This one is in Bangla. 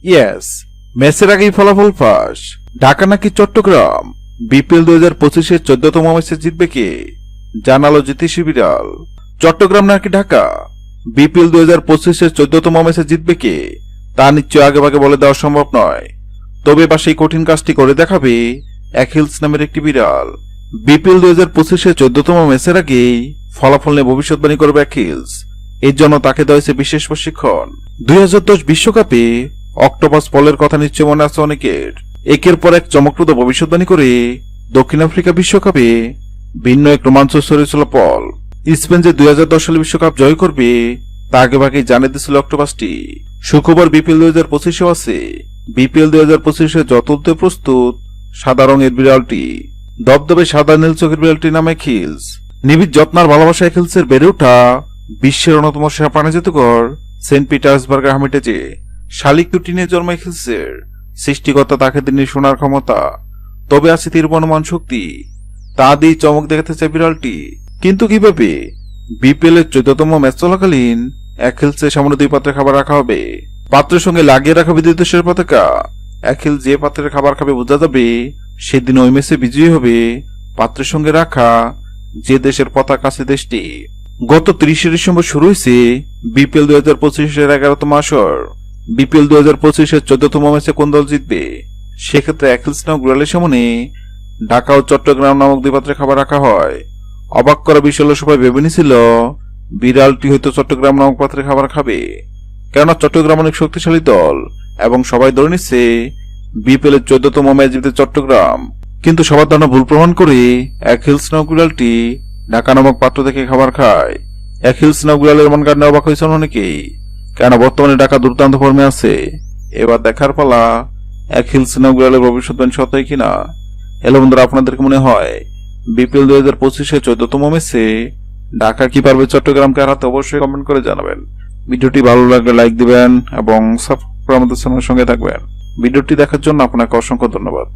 ইয়েস, ম্যাচের আগেই ফলাফল ফাঁস। ঢাকা নাকি চট্টগ্রাম? বিপিএল 2025-এর 14তম ম্যাচে জিতবে কে? জানালো জ্যোতিষী বিড়াল। চট্টগ্রাম নাকি ঢাকা? বিপিএল 2025-এর 14তম ম্যাচে জিতবে কে? তা নিশ্চয় আগেভাগে বলে দেওয়া সম্ভব নয়। তবে বা সেই কঠিন কাজটি করে দেখাবে অ্যাকিলস নামের একটি বিড়াল। বিপিএল 2025-এর 14তম ম্যাচের আগেই ফলাফল নিয়ে ভবিষ্যৎবাণী করবে অ্যাকিলস। এর জন্য তাকে দেওয়া হয়েছে বিশেষ প্রশিক্ষণ। 2010 বিশ্বকাপে অক্টোপাস পলের কথা নিশ্চয় মনে আছে অনেকের। একের পর এক চমকপ্রদ ভবিষ্যৎবাণী করে দক্ষিণ আফ্রিকা বিশ্বকাপে ভিন্ন এক রোমাঞ্চ ছড়িয়েছিল পল। স্পেন যে 2010 সালে বিশ্বকাপ জয় করবে তা আগেভাগেই জানিয়ে দিয়েছিল অক্টোপাসটি। শুক্রবার বিপিএল 2025-এও আছে। বিপিএল 2025-এ যথার্থ প্রস্তুত সাদা রঙের বিড়ালটি। দবদবে সাদা নীল চোখের বিড়ালটির নাম অ্যাকিলস। নিবিড় যত্নার ভালোবাসা অ্যাকিলসের বেড়ে ওঠা বিশ্বের অন্যতম সেরা প্রাণী জাদুঘর সেন্ট পিটার্সবার্গের হামিটেজে। শালিক দুটি নিয়ে জন্ম অ্যাকিলসের। সৃষ্টিকর্তা তাকে তিনি শোনার ক্ষমতা, তবে আছে তীরবনমান শক্তি। তা দিয়ে চমক দেখাতে চায় বিড়ালটি। কিন্তু কিভাবে? বিপিএল এর 14তম ম্যাচ চলাকালীন অ্যাকিলসের সামনে 2 পাত্রে খাবার রাখা হবে। পাত্রের সঙ্গে লাগিয়ে রাখা বিদ্যুৎ দেশের পতাকা। অ্যাকিলস যে পাত্রের খাবার খাবে বোঝা যাবে সেদিন ওই ম্যাচে বিজয়ী হবে পাত্রের সঙ্গে রাখা যে দেশের পতাকা আছে দেশটি। গত 30 ডিসেম্বর শুরু হয়েছে বিপিএল 2025-এর 11তম আসর। বিপিএল 2025-এর 14তম ম্যাচে কোন দল জিতবে? সেক্ষেত্রে অ্যাকিলস নামক বিড়ালের সামনে ঢাকা ও চট্টগ্রাম নামক 2 পাত্রে খাবার রাখা হয়। অবাক করা বিষয় হলো সবাই ভেবে নিছিল বিড়ালটি হয়তো চট্টগ্রাম নামক পাত্রে খাবার খাবে, কেননা চট্টগ্রাম অনেক শক্তিশালী দল এবং সবাই ধরে নিচ্ছে বিপিএল এর 14তম ম্যাচ জিতবে চট্টগ্রাম। কিন্তু সবার ধারণা ভুল প্রমাণ করে অ্যাকিলস নামক বিড়ালটি ঢাকা নামক পাত্র থেকে খাবার খায়। অ্যাকিলস নামক বিড়ালের মন কারণে অবাক হয়েছেন অনেকেই, কেননা বর্তমানে ঢাকা দুর্দান্ত ফর্মে আছে। এবার দেখার পালা অ্যাকিলস নামক বিড়ালের ভবিষ্যৎবাণী সত্য হয় কিনা। হ্যালো বন্ধুরা, আপনাদের মনে হয় বিপিএল 2025-এর 14তম ম্যাচে ঢাকা কি পারবে চট্টগ্রামকে হারাতে? অবশ্যই কমেন্ট করে জানাবেন। ভিডিওটি ভালো লাগলে লাইক দিবেন এবং সাবস্ক্রাইব করে আমাদের চ্যানেলের সঙ্গে থাকবেন। ভিডিওটি দেখার জন্য আপনাকে অসংখ্য ধন্যবাদ।